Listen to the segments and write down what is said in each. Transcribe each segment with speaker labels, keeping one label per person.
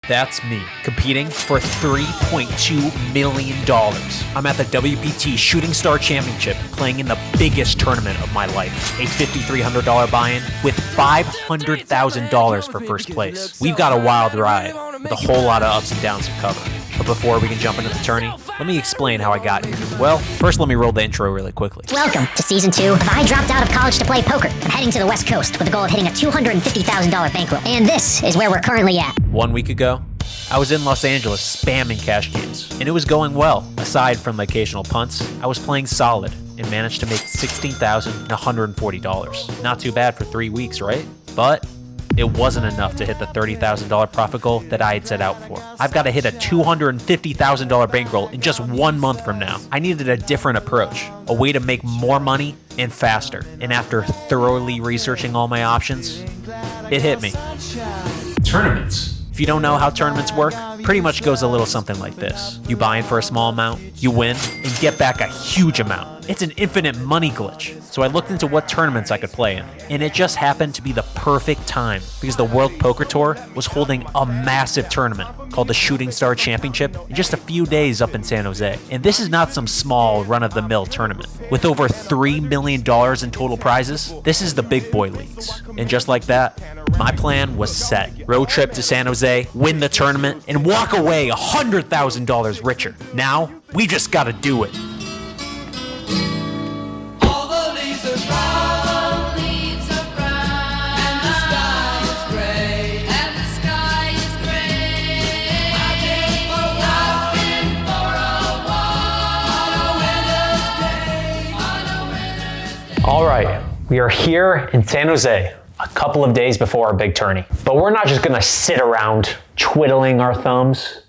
Speaker 1: That's me, competing for $3.2 million. I'm at the WPT Shooting Star Championship, playing in the biggest tournament of my life. A $5,300 buy-in with $500,000 for first place. We've got a wild ride with a whole lot of ups and downs to cover. But before we can jump into the tourney, let me explain how I got here. Well, first let me roll the intro really quickly.
Speaker 2: Welcome to Season 2 of I Dropped Out of College to Play Poker. I'm heading to the West Coast with the goal of hitting a $250,000 bankroll. And this is where we're currently at.
Speaker 1: 1 week ago, I was in Los Angeles spamming cash games, and it was going well. Aside from the occasional punts, I was playing solid and managed to make $16,140. Not too bad for 3 weeks, right? But it wasn't enough to hit the $30,000 profit goal that I had set out for. I've got to hit a $250,000 bankroll in just 1 month from now. I needed a different approach, a way to make more money and faster. And after thoroughly researching all my options, it hit me. Tournaments. If you don't know how tournaments work, pretty much goes a little something like this. You buy in for a small amount, you win, and get back a huge amount. It's an infinite money glitch. So I looked into what tournaments I could play in, and it just happened to be the perfect time because the World Poker Tour was holding a massive tournament called the Shooting Star Championship in just a few days up in San Jose. And this is not some small run-of-the-mill tournament. With over $3 million in total prizes, this is the big boy leagues. And just like that, my plan was set. Road trip to San Jose, win the tournament, and walk away $100,000 richer. Now, we just gotta do it. All right, we are here in San Jose, a couple of days before our big tourney. But we're not just gonna sit around twiddling our thumbs.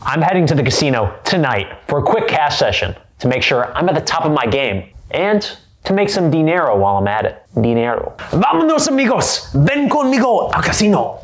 Speaker 1: I'm heading to the casino tonight for a quick cash session to make sure I'm at the top of my game and to make some dinero while I'm at it. Dinero. Vámonos amigos, ven conmigo al casino.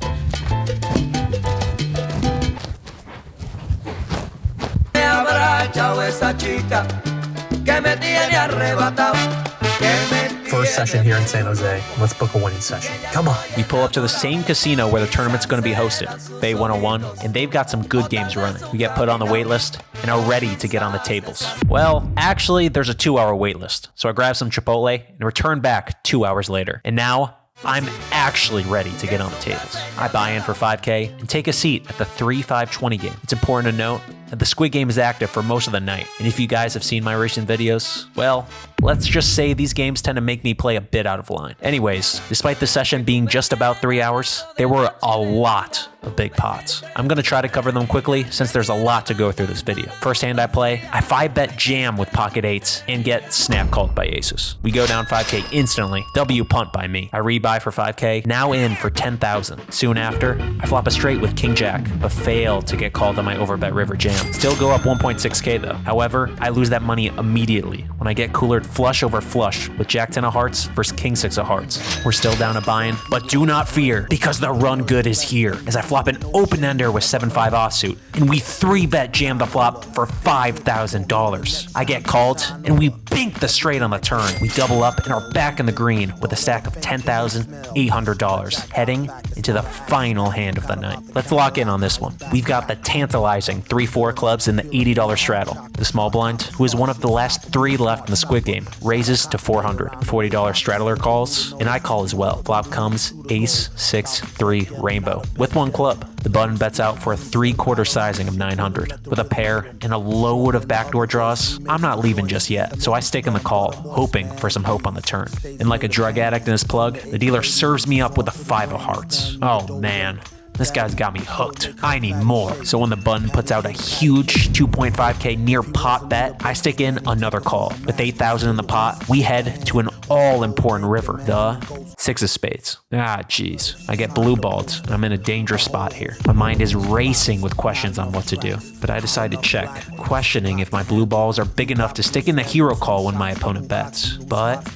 Speaker 3: First session here in San Jose. Let's book a winning session. Come on.
Speaker 1: We pull up to the same casino where the tournament's going to be hosted, Bay 101, and they've got some good games running. We get put on the wait list and are ready to get on the tables. Well, actually, there's a 2-hour wait list, so I grab some Chipotle and return back 2 hours later. And now, I'm actually ready to get on the tables. I buy in for $5K and take a seat at the 3-5-20 game. It's important to note that the Squid Game is active for most of the night. And if you guys have seen my recent videos, well, let's just say these games tend to make me play a bit out of line. Anyways, despite the session being just about 3 hours, there were a lot of big pots. I'm gonna try to cover them quickly since there's a lot to go through this video. First hand I play, I 5-bet jam with pocket eights and get snap called by aces. We go down 5K instantly, W punt by me. I rebuy for 5K, now in for 10,000. Soon after, I flop a straight with King Jack, but fail to get called on my overbet river jam. Still go up 1.6K though. However, I lose that money immediately when I get coolered flush over flush with Jack 10 of hearts versus King 6 of hearts. We're still down a buy-in, but do not fear because the run good is here as I flop an open-ender with 7-5 offsuit and we 3-bet jam the flop for $5,000. I get called and we bink the straight on the turn. We double up and are back in the green with a stack of $10,800 heading into the final hand of the night. Let's lock in on this one. We've got the tantalizing 3-4 clubs in the $80 straddle. The small blind, who is one of the last 3 left in the Squid Game, raises to 400. The $40 straddler calls, and I call as well. Flop comes ace, 6, 3, rainbow. With 1 club, the button bets out for a 3/4 sizing of 900. With a pair and a load of backdoor draws, I'm not leaving just yet, so I stick in the call, hoping for some hope on the turn. And like a drug addict in his plug, the dealer serves me up with a 5 of hearts. Oh man. This guy's got me hooked. I need more. So when the button puts out a huge 2.5K near pot bet, I stick in another call. With 8,000 in the pot, we head to an all-important river, the 6 of spades. Ah, jeez. I get blue balled, and I'm in a dangerous spot here. My mind is racing with questions on what to do, but I decide to check, questioning if my blue balls are big enough to stick in the hero call when my opponent bets. But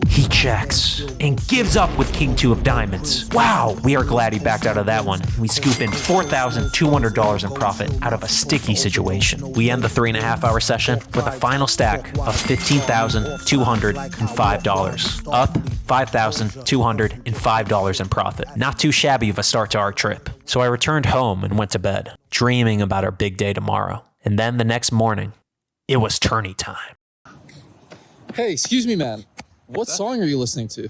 Speaker 1: he checks and gives up with King 2 of diamonds. Wow, we are glad he backed out of that one. We scoop in $4,200 in profit out of a sticky situation. We end the 3.5-hour session with a final stack of $15,205. Up $5,205 in profit. Not too shabby of a start to our trip. So I returned home and went to bed, dreaming about our big day tomorrow. And then the next morning, it was tourney time.
Speaker 4: Hey, excuse me, man. What song are you listening to?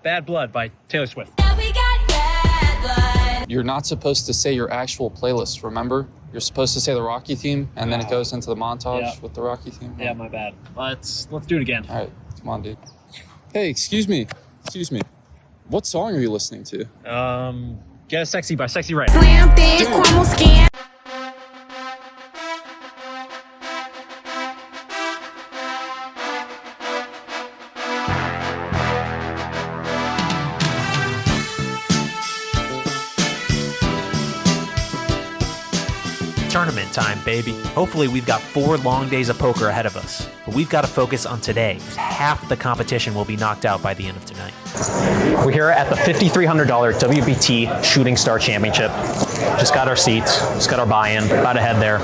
Speaker 1: Bad Blood by Taylor Swift.
Speaker 5: Yeah, we got bad blood.
Speaker 4: You're not supposed to say your actual playlist, remember? You're supposed to say the Rocky theme, and then it goes into the montage with the Rocky theme.
Speaker 1: Yeah, my bad. Let's do it again.
Speaker 4: All right, come on, dude. Hey, excuse me. What song are you listening to?
Speaker 1: Get a Sexy by Sexy Red.
Speaker 5: Slam thick, caramel skin.
Speaker 1: Tournament time, baby. Hopefully we've got 4 long days of poker ahead of us, but we've got to focus on today, as half the competition will be knocked out by the end of tonight.
Speaker 6: We're here at the $5,300 WBT Shooting Star Championship. Just got our seats, just got our buy-in, about to head there,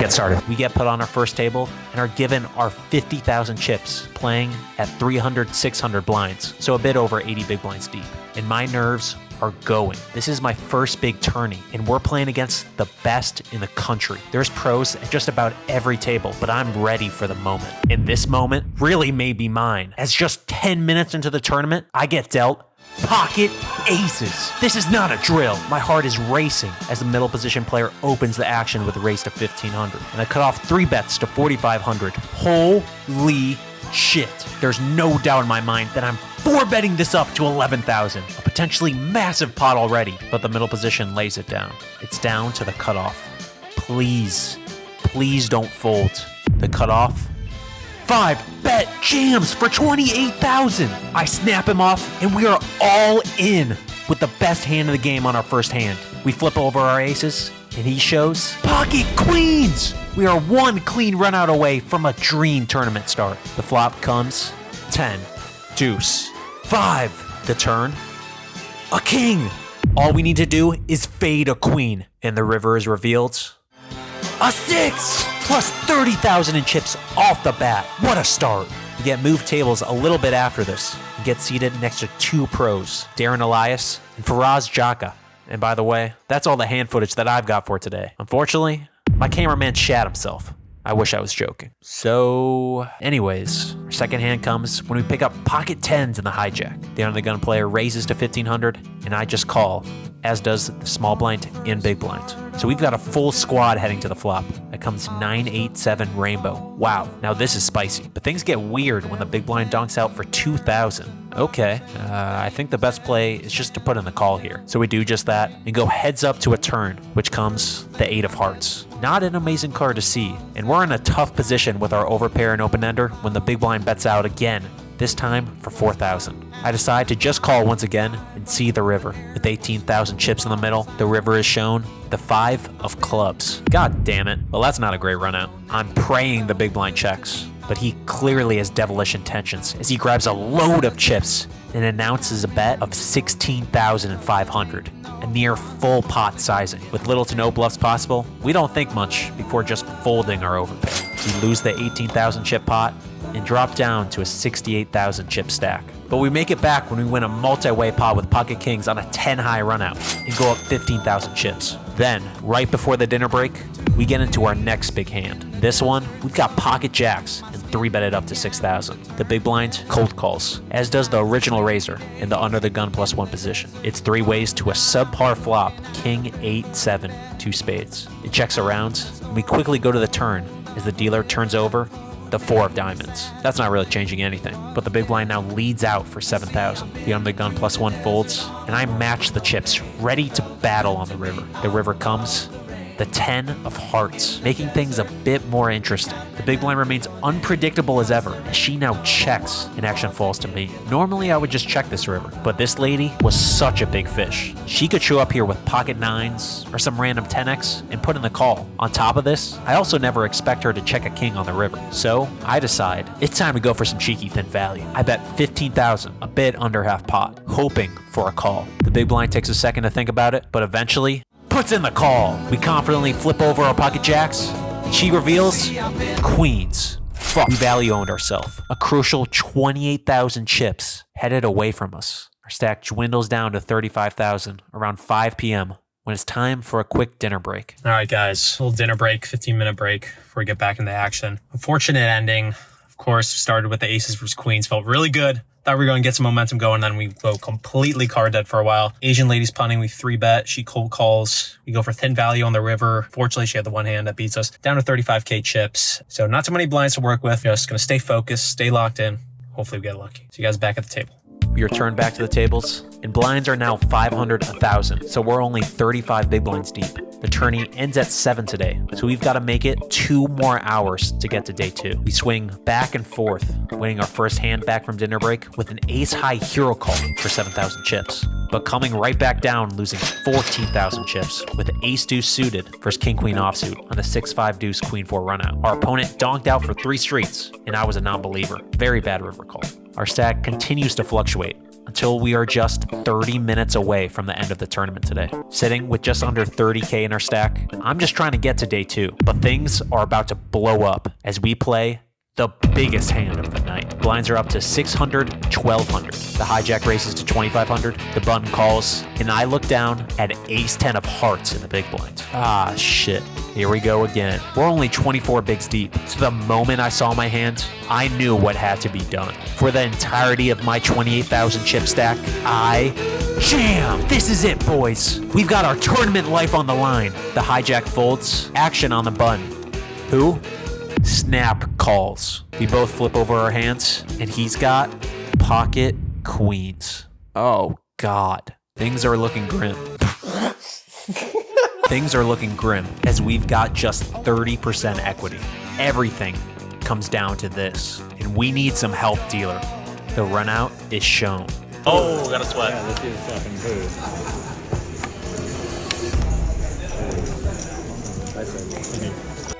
Speaker 6: get started.
Speaker 1: We get put on our first table and are given our 50,000 chips, playing at 300, 600 blinds, so a bit over 80 big blinds deep. And my nerves are going. This is my first big tourney, and we're playing against the best in the country. There's pros at just about every table, but I'm ready for the moment. And this moment really may be mine, as just 10 minutes into the tournament, I get dealt pocket aces. This is not a drill. My heart is racing as the middle position player opens the action with a raise to 1,500, and I cut off 3 bets to 4,500. Holy shit. There's no doubt in my mind that I'm 4-betting this up to 11,000. A potentially massive pot already, but the middle position lays it down. It's down to the cutoff. Please don't fold. The cutoff. 5-bet jams for 28,000. I snap him off, and we are all in with the best hand of the game on our first hand. We flip over our aces, and he shows pocket queens. We are 1 clean run out away from a dream tournament start. The flop comes 10, deuce, 5. The turn, a king. All we need to do is fade a queen, and the river is revealed. A 6 plus 30,000 in chips off the bat. What a start. We get moved tables a little bit after this and get seated next to 2 pros, Darren Elias and Faraz Jaka. And by the way, that's all the hand footage that I've got for today. Unfortunately, my cameraman shat himself. I wish I was joking. So, anyways, our second hand comes when we pick up pocket 10s in the hijack. The under the gun player raises to 1,500, and I just call, as does the small blind and big blind. So we've got a full squad heading to the flop. That comes 9-8-7 rainbow. Wow, now this is spicy. But things get weird when the big blind donks out for 2,000. Okay, I think the best play is just to put in the call here. So we do just that and go heads up to a turn, which comes the 8 of hearts. Not an amazing card to see, and we're in a tough position with our overpair and open-ender when the big blind bets out again, this time for 4,000. I decide to just call once again and see the river. With 18,000 chips in the middle, the river is shown the 5 of clubs. God damn it. Well, that's not a great run out. I'm praying the big blind checks, but he clearly has devilish intentions as he grabs a load of chips and announces a bet of 16,500, a near full pot sizing. With little to no bluffs possible, we don't think much before just folding our overpair. We lose the 18,000 chip pot and drop down to a 68,000 chip stack. But we make it back when we win a multi-way pot with pocket kings on a 10-high runout and go up 15,000 chips. Then, right before the dinner break, we get into our next big hand. This one, we've got pocket jacks and 3-bet it up to 6,000. The big blind cold calls, as does the original raiser in the under the gun +1 position. It's 3 ways to a subpar flop, king 8-7, 2 spades. It checks around, and we quickly go to the turn as the dealer turns over the 4 of diamonds. That's not really changing anything, but the big blind now leads out for 7,000. The under the gun +1 folds, and I match the chips, ready to battle on the river. The river comes, the 10 of hearts, making things a bit more interesting. The big blind remains unpredictable as ever, as she now checks and action falls to me. Normally I would just check this river, but this lady was such a big fish. She could show up here with pocket 9s or some random 10x and put in the call. On top of this, I also never expect her to check a king on the river. So I decide it's time to go for some cheeky thin value. I bet 15,000, a bit under half pot, hoping for a call. The big blind takes a second to think about it, but eventually puts in the call. We confidently flip over our pocket jacks. She reveals queens. fuck, we value owned ourselves. A crucial 28,000 chips headed away from us. Our stack dwindles down to 35,000 around 5 p.m. when it's time for a quick dinner break.
Speaker 3: All right, guys, a little dinner break, 15-minute break before we get back into action. Unfortunate ending. Of course, started with the aces versus queens. Felt really good. Thought we were going to get some momentum going, then we go completely card dead for a while. Asian lady's punting, we 3-bet, she cold calls. We go for thin value on the river. Fortunately, she had the one hand that beats us. Down to 35K chips. So not too many blinds to work with. Just going to stay focused, stay locked in. Hopefully we get lucky. See you guys back at the table.
Speaker 1: We return back to the tables, and blinds are now 500, 1,000, so we're only 35 big blinds deep. The tourney ends at 7 today, so we've got to make it 2 more hours to get to day 2. We swing back and forth, winning our first hand back from dinner break with an ace-high hero call for 7,000 chips, but coming right back down, losing 14,000 chips with ace-deuce suited versus king-queen offsuit on the 6-5 deuce queen-4 runout. Our opponent donked out for 3 streets, and I was a non-believer. Very bad river call. Our stack continues to fluctuate until we are just 30 minutes away from the end of the tournament today. Sitting with just under 30K in our stack, I'm just trying to get to day 2, but things are about to blow up as we play the biggest hand of the night. Blinds are up to 600, 1,200. The hijack races to 2,500. The button calls, and I look down at ace-10 of hearts in the big blind. Ah, shit. Here we go again. We're only 24 bigs deep, so the moment I saw my hand, I knew what had to be done. For the entirety of my 28,000 chip stack, I jam! This is it, boys. We've got our tournament life on the line. The hijack folds, action on the button. Who? Snap calls. We both flip over our hands, and he's got pocket queens. Oh, God. Things are looking grim. Things are looking grim as we've got just 30% equity. Everything comes down to this, and we need some help, dealer. The runout is shown.
Speaker 6: Oh, got a sweat.
Speaker 7: Yeah, let's see the second booth.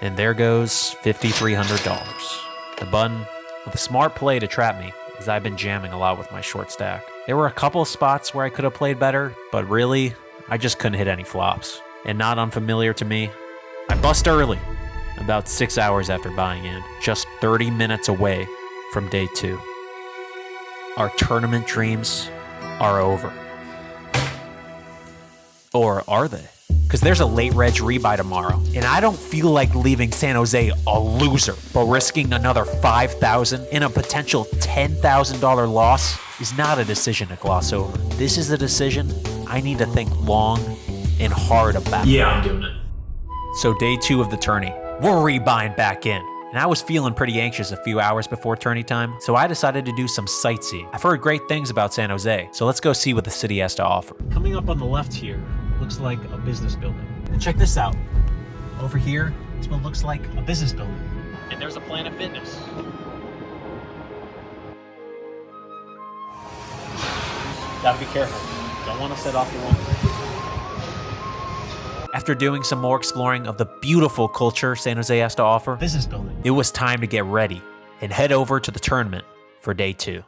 Speaker 1: And there goes $5,300. The button with a smart play to trap me, as I've been jamming a lot with my short stack. There were a couple of spots where I could have played better, but really, I just couldn't hit any flops. And not unfamiliar to me, I bust early, about 6 hours after buying in, just 30 minutes away from day 2. Our tournament dreams are over. Or are they? Because there's a late reg rebuy tomorrow, and I don't feel like leaving San Jose a loser, but risking another $5,000 and a potential $10,000 loss is not a decision to gloss over. This is a decision I need to think long and hard about.
Speaker 3: Yeah, I'm doing it.
Speaker 1: So day 2 of the tourney, we're rebuying back in. And I was feeling pretty anxious a few hours before tourney time, so I decided to do some sightseeing. I've heard great things about San Jose, so let's go see what the city has to offer. Coming up on the left here, looks like a business building. And check this out. Over here, it's what looks like a business building. And there's a Planet Fitness. Gotta be careful. Don't want to set off the wrong. After doing some more exploring of the beautiful culture San Jose has to offer, business building, it was time to get ready and head over to the tournament for day 2.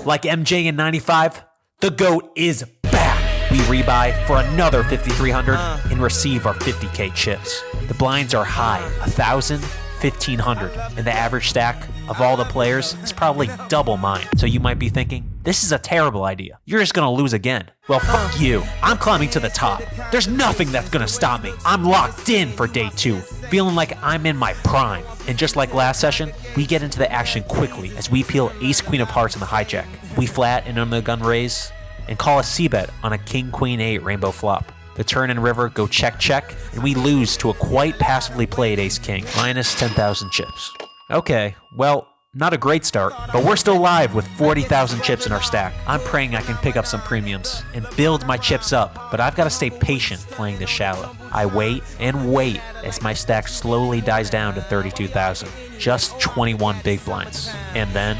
Speaker 1: Like MJ in 95, the GOAT is back. We rebuy for another 5,300 and receive our 50K chips. The blinds are high, 1,000, 1,500, and the average stack of all the players is probably double mine. So you might be thinking, this is a terrible idea. You're just gonna lose again. Well, fuck you. I'm climbing to the top. There's nothing that's gonna stop me. I'm locked in for day 2, feeling like I'm in my prime. And just like last session, we get into the action quickly as we peel ace queen of hearts in the hijack. We flat and under the gun raise and call a c-bet on a king queen 8 rainbow flop. The turn and river go check check, and we lose to a quite passively played ace king, minus 10,000 chips. Okay, well, not a great start, but we're still live with 40,000 chips in our stack. I'm praying I can pick up some premiums and build my chips up, but I've got to stay patient playing this shallow. I wait and wait as my stack slowly dies down to 32,000. Just 21 big blinds. And then,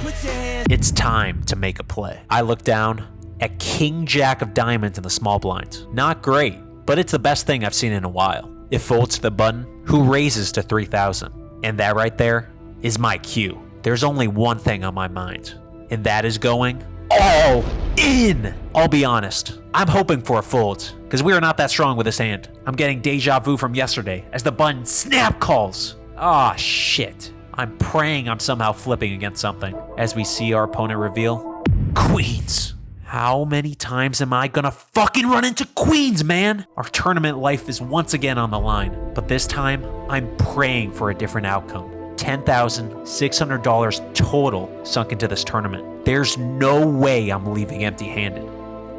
Speaker 1: it's time to make a play. I look down at King Jack of diamonds in the small blinds. Not great, but it's the best thing I've seen in a while. It folds to the button, who raises to 3,000. And that right there is my cue. There's only one thing on my mind, and that is going all in. I'll be honest, I'm hoping for a fold, because we are not that strong with this hand. I'm getting deja vu from yesterday as the button snap calls. Ah, shit. I'm praying I'm somehow flipping against something as we see our opponent reveal queens. How many times am I gonna fucking run into queens, man? Our tournament life is once again on the line, but this time I'm praying for a different outcome. $10,600 total sunk into this tournament. There's no way I'm leaving empty-handed.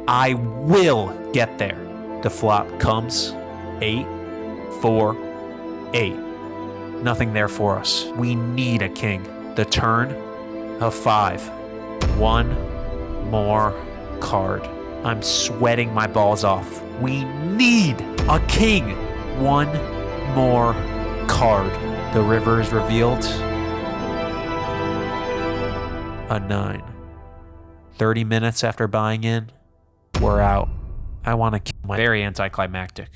Speaker 1: I will get there. The flop comes 8, 4, 8. Nothing there for us. We need a king. The turn, a 5. One more card. I'm sweating my balls off. We need a king. One more card. The river is revealed. A 9. 30 minutes after buying in, we're out. I want to kill my... Very anticlimactic.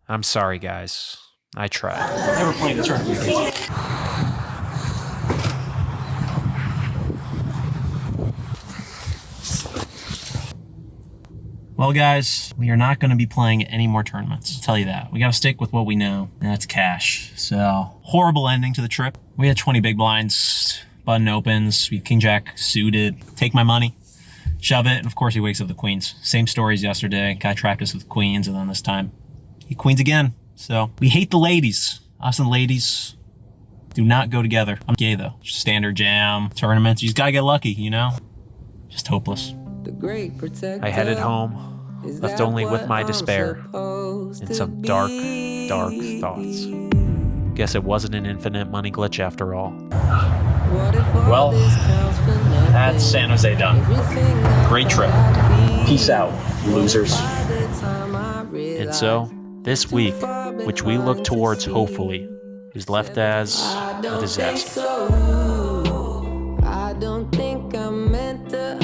Speaker 1: I'm sorry, guys. I tried.
Speaker 3: Never played the tournament. Well, guys, we are not going to be playing any more tournaments. I'll tell you that. We got to stick with what we know, and that's cash. So, horrible ending to the trip. We had 20 big blinds, button opens, we king jack suited, take my money, shove it, and of course he wakes up the queens. Same story as yesterday. Guy trapped us with queens, and then this time he queens again. So, we hate the ladies. Us and ladies do not go together. I'm gay though. Standard jam, tournaments, you just gotta get lucky, you know? Just hopeless.
Speaker 1: I headed home, left only with my despair and some dark, dark thoughts. Guess it wasn't an infinite money glitch after all.
Speaker 3: Well, that's San Jose done. Great trip. Peace out, losers.
Speaker 1: And so, this week, which we look towards hopefully, is left as a disaster.
Speaker 5: I don't think I meant to